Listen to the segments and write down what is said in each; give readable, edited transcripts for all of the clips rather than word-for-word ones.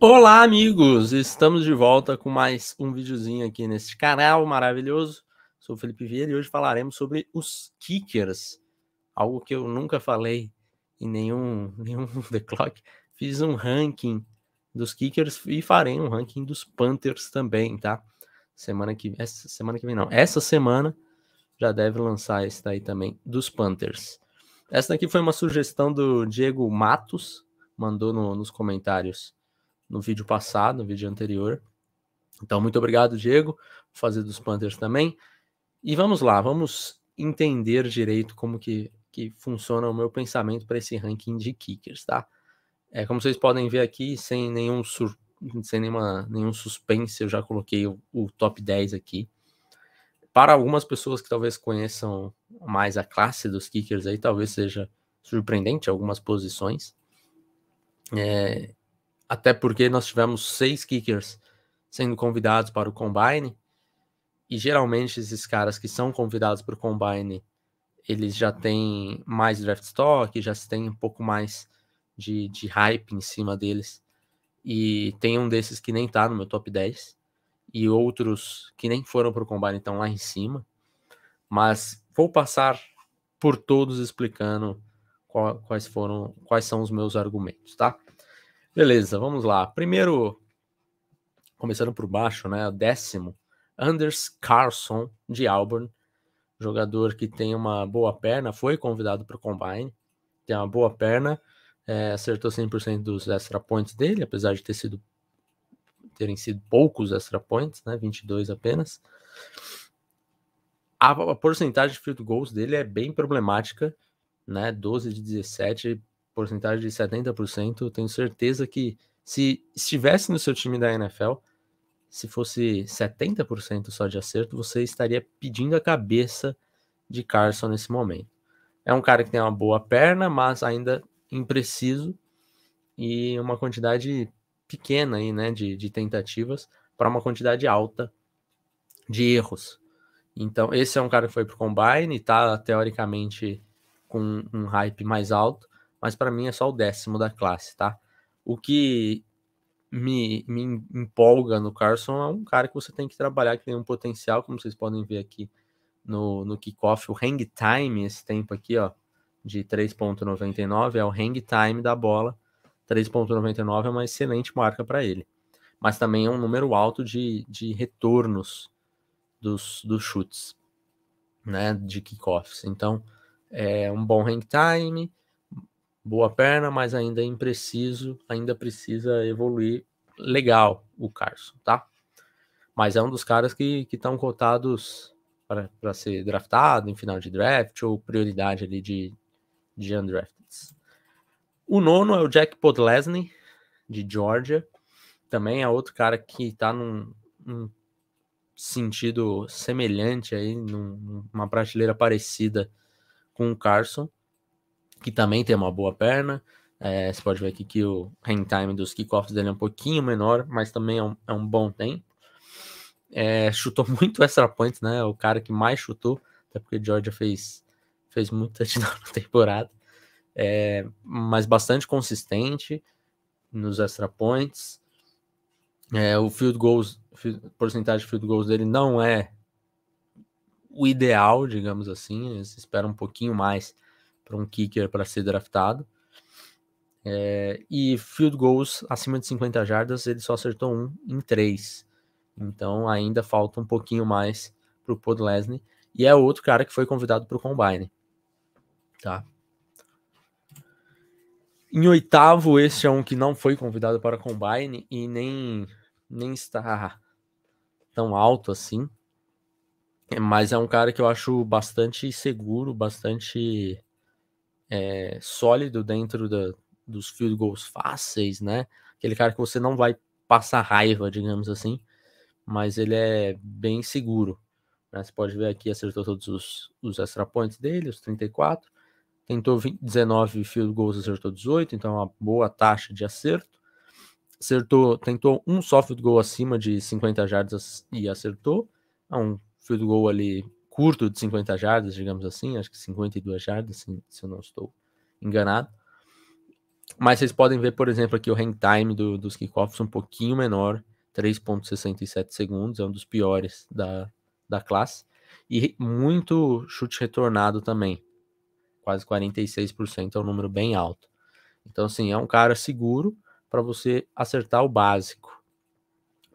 Olá, amigos! Estamos de volta com mais um videozinho aqui neste canal maravilhoso. Sou o Felipe Vieira e hoje falaremos sobre os kickers, algo que eu nunca falei em nenhum The Clock. Fiz um ranking dos kickers e farei um ranking dos Panthers também, tá? Essa semana já deve lançar esse daí também, dos Panthers. Essa daqui foi uma sugestão do Diego Matos, mandou nos comentários no vídeo passado, no vídeo anterior. Então, muito obrigado, Diego, por fazer dos Panthers também. E vamos lá, vamos entender direito como que funciona o meu pensamento para esse ranking de kickers, tá? Como vocês podem ver aqui, sem nenhum suspense, eu já coloquei o top 10 aqui. Para algumas pessoas que talvez conheçam mais a classe dos kickers aí, talvez seja surpreendente algumas posições. Até porque nós tivemos 6 kickers sendo convidados para o Combine, e geralmente esses caras que são convidados para o Combine, eles já têm mais draft stock, já tem um pouco mais de hype em cima deles, e tem um desses que nem tá no meu top 10, e outros que nem foram para o Combine estão lá em cima, mas vou passar por todos explicando quais são os meus argumentos, tá? Beleza, vamos lá. Primeiro, começando por baixo, né? O 10º, Anders Carlson, de Auburn. Jogador que tem uma boa perna, foi convidado para o Combine, tem uma boa perna, acertou 100% dos extra points dele, apesar de terem sido poucos extra points, né? 22 apenas. A porcentagem de field goals dele é bem problemática, né? 12 de 17, porcentagem de 70%. Eu tenho certeza que se estivesse no seu time da NFL, se fosse 70% só de acerto, você estaria pedindo a cabeça de Carson nesse momento. É um cara que tem uma boa perna, mas ainda impreciso, e uma quantidade pequena aí, né, de tentativas para uma quantidade alta de erros. Então, esse é um cara que foi pro Combine e tá, teoricamente, com um hype mais alto, mas para mim é só o 10º da classe, tá? O que me empolga no Carson é um cara que você tem que trabalhar, que tem um potencial, como vocês podem ver aqui no kickoff, o hang time, esse tempo aqui, ó, de 3.99 é o hang time da bola. 3.99 é uma excelente marca para ele, mas também é um número alto de retornos dos chutes, né, de kickoffs. Então, é um bom hang time, boa perna, mas ainda é impreciso, ainda precisa evoluir legal o Carson, tá? Mas é um dos caras que estão cotados para ser draftado em final de draft ou prioridade ali de undrafted. O 9º é o Jack Podlesny, de Georgia. Também é outro cara que está num sentido semelhante aí, numa prateleira parecida com o Carson, que também tem uma boa perna. Você pode ver aqui que o hang time dos kickoffs dele é um pouquinho menor, mas também é um bom tempo. Chutou muito extra points, né? O cara que mais chutou, até porque Georgia fez muita touchdown na temporada. Mas bastante consistente nos extra points. O field goals, porcentagem de field goals dele não é o ideal, digamos assim. Eles esperam um pouquinho mais para um kicker para ser draftado. E field goals acima de 50 jardas, ele só acertou 1 em 3. Então ainda falta um pouquinho mais para o Podlesny. E é outro cara que foi convidado para o Combine. Tá? Em 8º, esse é um que não foi convidado para Combine e nem está tão alto assim. Mas é um cara que eu acho bastante seguro, bastante sólido dentro dos field goals fáceis, né? Aquele cara que você não vai passar raiva, digamos assim, mas ele é bem seguro. Né? Você pode ver aqui, acertou todos os extra points dele, os 34. Tentou 19 field goals, acertou 18, então é uma boa taxa de acerto. Tentou um só field goal acima de 50 jardas e acertou. É um field goal ali curto de 50 jardas, digamos assim, acho que 52 jardas, se eu não estou enganado. Mas vocês podem ver, por exemplo, aqui o hang time dos kickoffs um pouquinho menor, 3,67 segundos, é um dos piores da classe. E muito chute retornado também, quase 46%, é um número bem alto. Então, assim, é um cara seguro para você acertar o básico.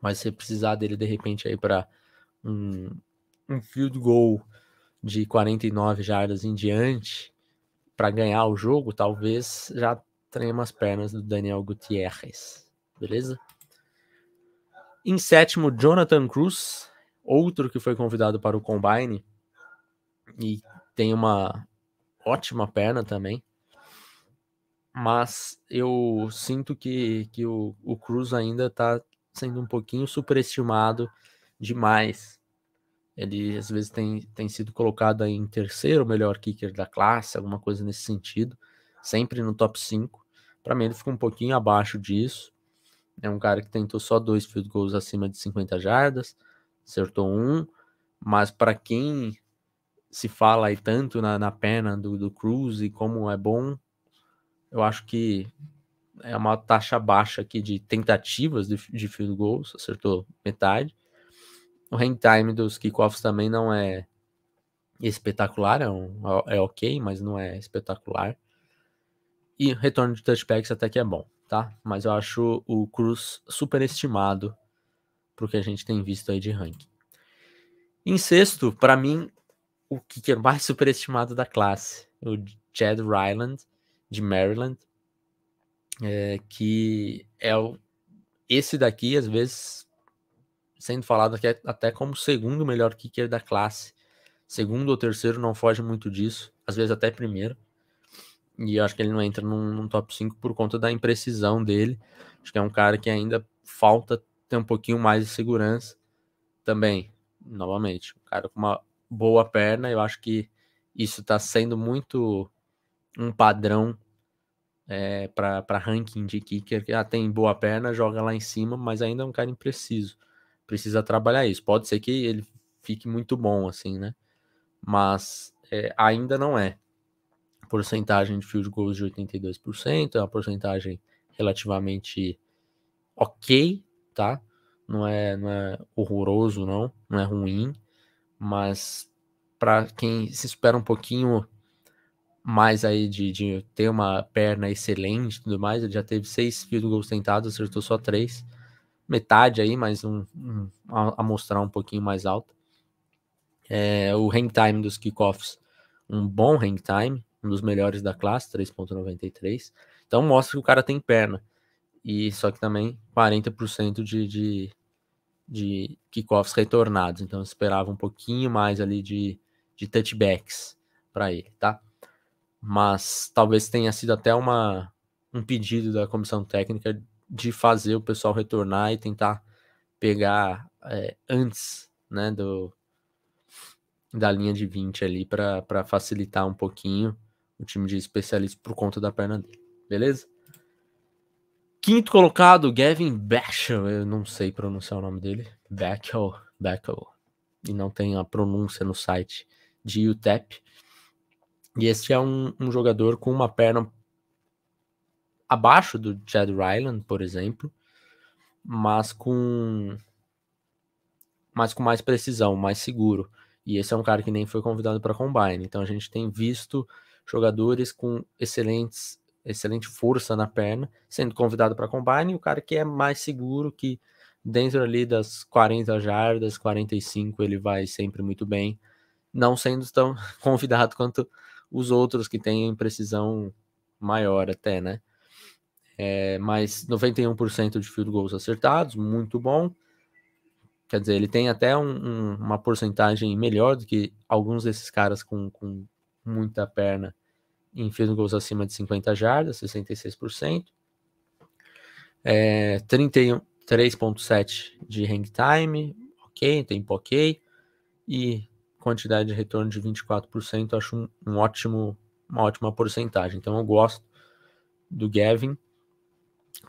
Mas se você precisar dele, de repente, aí para um field goal de 49 jardas em diante, para ganhar o jogo, talvez já trema as pernas do Daniel Gutierrez. Beleza? Em sétimo, Jonathan Cruz, outro que foi convidado para o Combine e tem uma ótima perna também. Mas eu sinto que o Cruz ainda está sendo um pouquinho superestimado demais. Ele às vezes tem sido colocado aí em terceiro melhor kicker da classe, alguma coisa nesse sentido, sempre no top 5. Para mim ele fica um pouquinho abaixo disso. É um cara que tentou só 2 field goals acima de 50 jardas, acertou um, mas para quem se fala aí tanto na perna do Cruz e como é bom, eu acho que é uma taxa baixa aqui de tentativas de field goals, acertou metade. O hang time dos kickoffs também não é espetacular, é ok, mas não é espetacular. E retorno de touchbacks até que é bom, tá? Mas eu acho o Cruz superestimado pro que a gente tem visto aí de ranking. Em sexto, para mim, o kicker mais superestimado da classe, o Chad Ryland, de Maryland, que é esse daqui, às vezes, sendo falado aqui até como segundo melhor kicker da classe. Segundo ou terceiro, não foge muito disso, às vezes até primeiro. E eu acho que ele não entra num top 5 por conta da imprecisão dele. Acho que é um cara que ainda falta ter um pouquinho mais de segurança. Também, novamente, um cara com uma boa perna. Eu acho que isso está sendo muito um padrão para ranking de kicker. Que tem boa perna, joga lá em cima, mas ainda é um cara impreciso. Precisa trabalhar isso. Pode ser que ele fique muito bom, assim, né? Mas ainda não é. Porcentagem de field goals de 82%, é uma porcentagem relativamente ok, tá? Não é horroroso, não é ruim, mas para quem se espera um pouquinho mais aí de ter uma perna excelente e tudo mais, ele já teve 6 field goals tentados, acertou só 3, metade aí, mas a mostrar um pouquinho mais alto. O hang time dos kickoffs, um bom hang time, um dos melhores da classe, 3.93. Então mostra que o cara tem perna. E só que também 40% de kickoffs retornados. Então eu esperava um pouquinho mais ali de touchbacks para ele, tá? Mas talvez tenha sido até um pedido da comissão técnica de fazer o pessoal retornar e tentar pegar antes, né, da linha de 20 ali para facilitar um pouquinho o time de especialistas por conta da perna dele. Beleza? Quinto colocado, Gavin Bechel. Eu não sei pronunciar o nome dele. Bechel. E não tem a pronúncia no site de UTEP. E este é um jogador com uma perna abaixo do Chad Ryland, por exemplo, mas com mais precisão, mais seguro. E esse é um cara que nem foi convidado para Combine. Então a gente tem visto jogadores com excelente força na perna sendo convidado para Combine, e o cara que é mais seguro, que dentro ali das 40 jardas, 45, ele vai sempre muito bem, não sendo tão convidado quanto os outros que têm precisão maior até, né? Mas 91% de field goals acertados, muito bom. Quer dizer, ele tem até uma porcentagem melhor do que alguns desses caras com muita perna em field goals acima de 50 jardas, 66%. 3.7 de hang time, ok, tempo ok. E quantidade de retorno de 24%, acho uma ótima porcentagem. Então eu gosto do Gavin.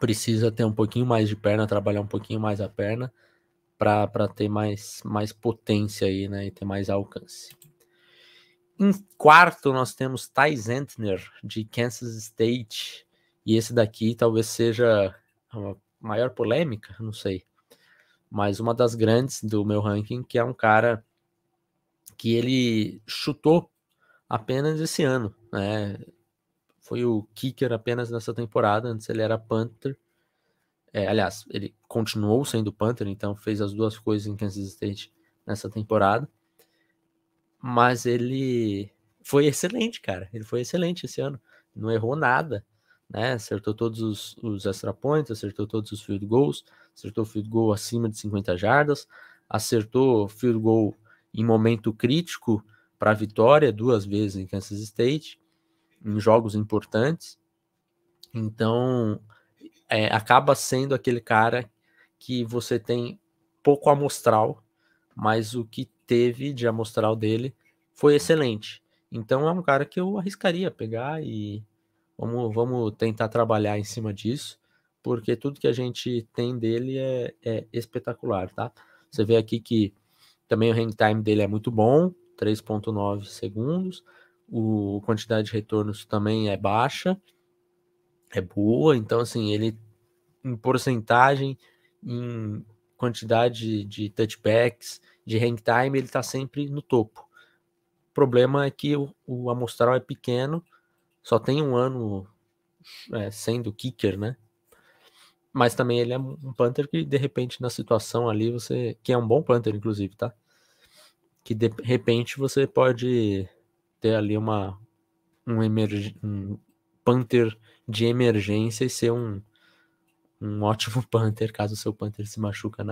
Precisa ter um pouquinho mais de perna, trabalhar um pouquinho mais a perna, para ter mais potência aí, né, e ter mais alcance. Em quarto, nós temos Ty Zentner, de Kansas State, E esse daqui talvez seja a maior polêmica, não sei, mas uma das grandes do meu ranking, que é um cara que ele chutou apenas esse ano, né? Foi o kicker apenas nessa temporada, antes ele era punter. Aliás, ele continuou sendo punter, então fez as duas coisas em Kansas State nessa temporada. Mas ele foi excelente, cara. Ele foi excelente esse ano. Não errou nada, né? Acertou todos os extra points, acertou todos os field goals, acertou field goal acima de 50 jardas, acertou field goal em momento crítico para a vitória 2 vezes em Kansas State, em jogos importantes. Então, acaba sendo aquele cara que você tem pouco amostral, mas o que teve de amostral dele foi excelente. Então é um cara que eu arriscaria pegar e vamos tentar trabalhar em cima disso, porque tudo que a gente tem dele é espetacular, tá? Você vê aqui que também o hang time dele é muito bom, 3.9 segundos, a quantidade de retornos também é baixa, é boa, então assim, ele em porcentagem, em quantidade de touchbacks, de hang time, ele está sempre no topo. O problema é que o amostral é pequeno, só tem um ano sendo kicker, né? Mas também ele é um punter que, de repente, na situação ali, que é um bom punter, inclusive, tá? Que de repente você pode ter ali um punter de emergência e ser um ótimo punter caso o seu punter se machuca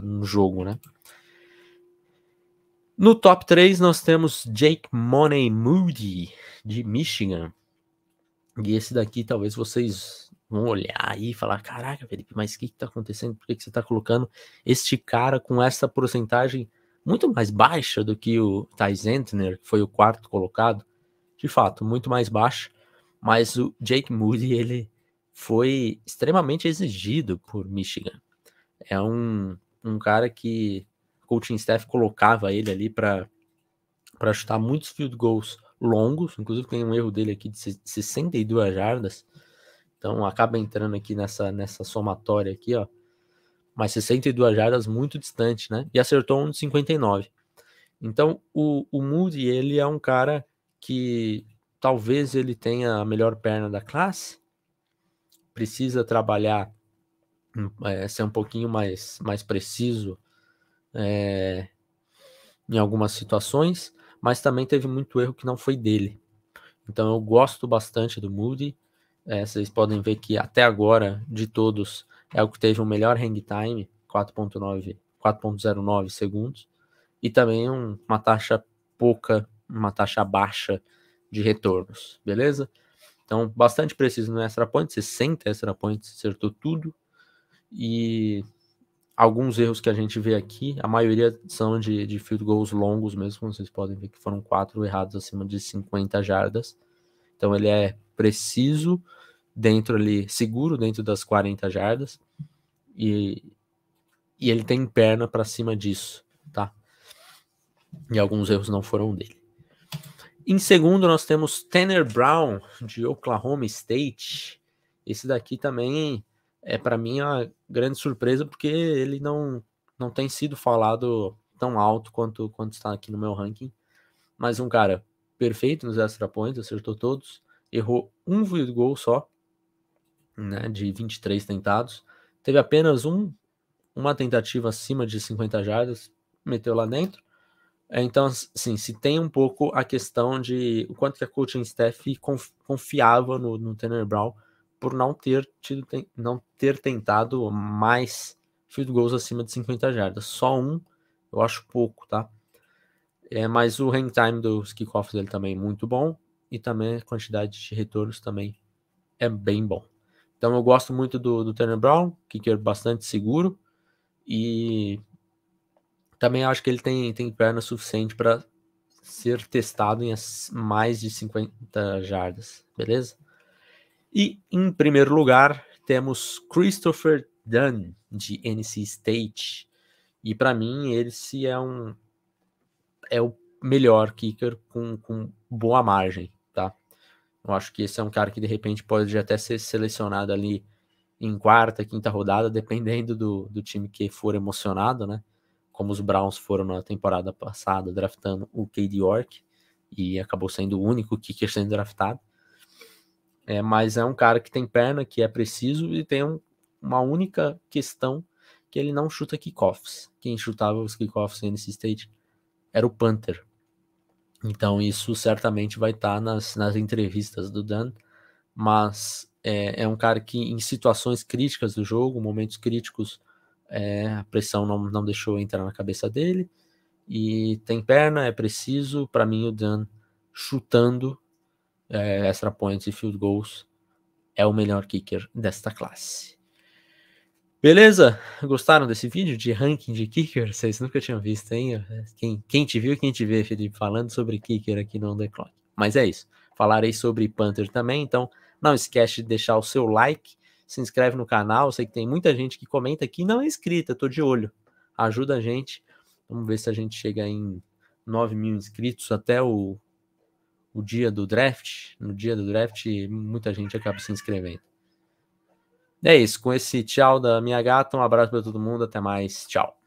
no jogo, né? No top 3 nós temos Jake Money Moody, de Michigan. E esse daqui talvez vocês vão olhar aí e falar, caraca, Felipe, mas o que tá acontecendo? Por que você tá colocando este cara com essa porcentagem muito mais baixa do que o Ty Zentner, que foi o quarto colocado? De fato, muito mais baixa. Mas o Jake Moody, ele foi extremamente exigido por Michigan. É um cara que o coaching staff colocava ele ali para chutar muitos field goals longos, inclusive tem um erro dele aqui de 62 jardas, então acaba entrando aqui nessa somatória aqui, ó, mas 62 jardas muito distante, né, e acertou um de 59. Então o Moody, ele é um cara que talvez ele tenha a melhor perna da classe, precisa trabalhar, ser um pouquinho mais preciso em algumas situações, mas também teve muito erro que não foi dele. Então eu gosto bastante do Moody. Vocês podem ver que até agora, de todos, é o que teve o melhor hang time, 4.09 segundos, e também uma taxa baixa de retornos, beleza? Então, bastante preciso no extra point, 60 extra points, acertou tudo, e alguns erros que a gente vê aqui, a maioria são de field goals longos mesmo, como vocês podem ver que foram 4 errados acima de 50 jardas. Então ele é preciso dentro ali, seguro dentro das 40 jardas e ele tem perna para cima disso, tá? E alguns erros não foram dele. Em segundo nós temos Tanner Brown de Oklahoma State. Esse daqui também para mim uma grande surpresa porque ele não tem sido falado tão alto quanto está aqui no meu ranking. Mas um cara perfeito nos extra points, acertou todos, errou um field goal só, né, de 23 tentados. Teve apenas uma tentativa acima de 50 jardas, meteu lá dentro. Então, assim, se tem um pouco a questão de o quanto que a coaching staff confiava no Tanner Brown por não ter tentado mais field goals acima de 50 jardas. Só um, eu acho pouco, tá? Mas o hang time dos kickoffs dele também é muito bom e também a quantidade de retornos também é bem bom. Então eu gosto muito do Tanner Brown, kicker bastante seguro e também acho que ele tem perna suficiente para ser testado em mais de 50 jardas, beleza? E em primeiro lugar temos Christopher Dunn de NC State e para mim esse é o melhor kicker com boa margem, tá? Eu acho que esse é um cara que de repente pode até ser selecionado ali em quarta, quinta rodada, dependendo do time que for emocionado, né? Como os Browns foram na temporada passada, draftando o Cade York, e acabou sendo o único kicker sendo draftado. Mas é um cara que tem perna, que é preciso, e tem uma única questão, que ele não chuta kickoffs. Quem chutava os kickoffs em NC State era o punter. Então isso certamente vai estar nas entrevistas do Dan, mas é um cara que em situações críticas do jogo, momentos críticos, a pressão não deixou entrar na cabeça dele, e tem perna, é preciso. Para mim o Dan chutando extra points e field goals é o melhor kicker desta classe. Beleza? Gostaram desse vídeo de ranking de kicker? Vocês nunca tinham visto, hein? Quem te viu, quem te vê, Felipe, falando sobre kicker aqui no On The Clock. Mas é isso. Falarei sobre punter também, então não esquece de deixar o seu like, se inscreve no canal. Eu sei que tem muita gente que comenta aqui, não é inscrita, tô de olho. Ajuda a gente. Vamos ver se a gente chega em 9.000 inscritos até o dia do draft. No dia do draft, muita gente acaba se inscrevendo. É isso, com esse tchau da minha gata, um abraço para todo mundo, até mais, tchau.